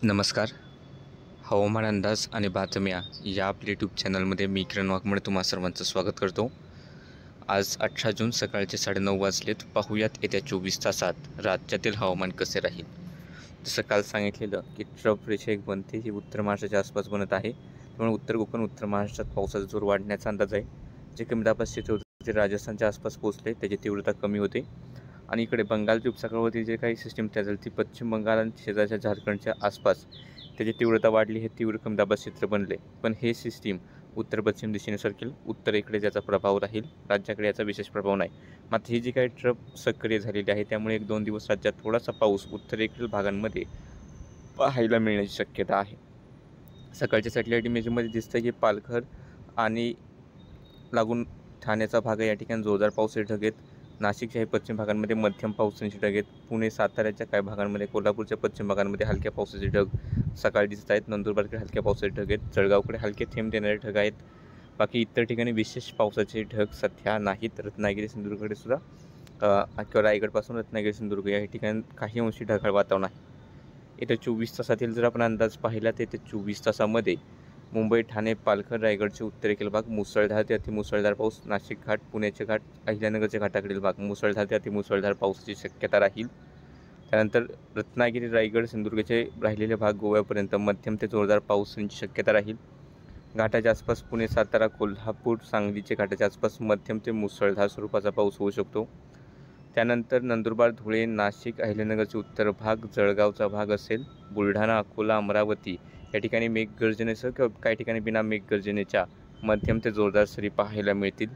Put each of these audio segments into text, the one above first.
नमस्कार. हवामान अंदाज आणि बातम्या या आपल्या यूट्यूब चॅनलमध्ये मी किरण वाघमोडे तुम्हा सर्वांचं स्वागत करतो. आज 18 जून सकाळचे 9:30 वाजलेत. पाहूयात येत्या 24 तासात राज्यातील हवामान कसे राहील. जसं काल सांगितलेलं की ट्रफ रेषा एक बनते, ही उत्तर महाराष्ट्राच्या आसपास बनत आहे. त्यामुळे उत्तर कोकण, उत्तर महाराष्ट्रात पावसाचा जोर वाढण्याचा अंदाज आहे. जे कमी दाबाचे क्षेत्र होते ते राजस्थानच्या आसपास पोहोचले, त्याची तीव्रता कमी होते. आणि इकडे बंगालच्या उपसागरावरती जे काही सिस्टीम तयार झाली ती पश्चिम बंगाल आणि शेजारच्या झारखंडच्या आसपास त्याची तीव्रता वाढली, हे तीव्र कमी दाबाचे क्षेत्र बनले. पण हे सिस्टीम उत्तर पश्चिम दिशेने सरकेल, उत्तरेकडे ज्याचा प्रभाव राहील, राज्याकडे याचा विशेष प्रभाव नाही. मात्र ही जी काही ट्रफ सक्रिय झालेली आहे त्यामुळे 1-2 दिवस राज्यात थोडासा पाऊस उत्तरेकडील भागांमध्ये पाहायला मिळण्याची शक्यता आहे. सकाळच्या सॅटेलाईट इमेजमध्ये दिसतं की पालघर आणि लागून ठाण्याचा भाग या ठिकाणी जोरदार पाऊस ढग आहेत. नाशिकच्या पश्चिम भागांमध्ये मध्यम पावसाची ढग आहेत. पुणे साताऱ्याच्या काही भागांमध्ये, कोल्हापूरच्या पश्चिम भागांमध्ये हलक्या पावसाचे ढग सकाळी दिसत आहेत. नंदुरबारकडे हलक्या पावसाचे ढग आहेत. जळगावकडे हलके थेंब देणारे ढग आहेत. बाकी इतर ठिकाणी विशेष पावसाचे ढग सध्या नाहीत. रत्नागिरी सिंधुदुर्गकडे सुद्धा किंवा रायगडपासून रत्नागिरी सिंधुदुर्ग या ठिकाणी काही अंशी ढगाळ वातावरण आहे. येत्या 24 तासातील जर आपण अंदाज पाहिला तर येत्या 24 तासामध्ये मुंबई, ठाणे, पालघर, रायगडचे उत्तरेकडील भाग मुसळधार ते अतिमुसळधार पाऊस, नाशिक घाट, पुण्याचे घाट, अहिल्यानगरच्या घाटाकडील भाग मुसळधार ते अतिमुसळधार पावसाची शक्यता राहील. त्यानंतर रत्नागिरी, रायगड, सिंधुदुर्गचे राहिलेले भाग गोव्यापर्यंत मध्यम ते जोरदार पावसाची शक्यता राहील. घाटाच्या आसपास पुणे, सातारा, कोल्हापूर, सांगलीचे घाटाच्या आसपास मध्यम ते मुसळधार स्वरूपाचा पाऊस होऊ शकतो. त्यानंतर नंदुरबार, धुळे, नाशिक, अहिल्यानगरचे उत्तर भाग, जळगावचा भाग असेल, बुलढाणा, अकोला, अमरावती या ठिकाणी मेघगर्जनेसह किंवा काही ठिकाणी बिना मेघगर्जनेच्या मध्यम ते जोरदार सरी पाहायला मिळतील.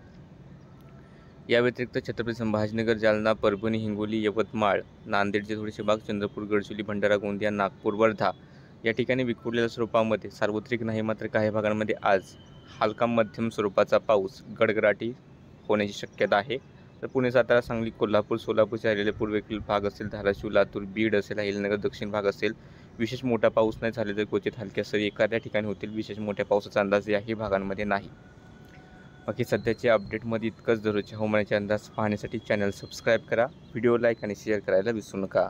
या व्यतिरिक्त छत्रपती संभाजीनगर, जालना, परभणी, हिंगोली, यवतमाळ, नांदेडचे थोडेसे भाग, चंद्रपूर, गडचिरोली, भंडारा, गोंदिया, नागपूर, वर्धा या ठिकाणी विखुरलेल्या स्वरूपामध्ये, सार्वत्रिक नाही मात्र काही भागांमध्ये आज हलका मध्यम स्वरूपाचा पाऊस, गडगडाटी होण्याची शक्यता आहे. तर पुणे, सातारा, सांगली, कोल्हापूर, सोलापूरचे राहिलेले पूर्वेकडील भाग असेल, धाराशिव, लातूर, बीड असेल, अहिल्यानगर दक्षिण भाग असेल, विशेष मोठा पाऊस नाही झाले तर क्वचित हलक्या सरी एखाद्या ठिकाणी होतील. विशेष मोठ्या पावसाचा अंदाज याही भागांमध्ये नाही. बाकी सध्याच्या अपडेटमध्ये इतकंच. दररोजच्या हवामानाचे अंदाज पाहण्यासाठी चॅनल सबस्क्राईब करा, व्हिडिओ लाईक आणि शेअर करायला विसरू नका.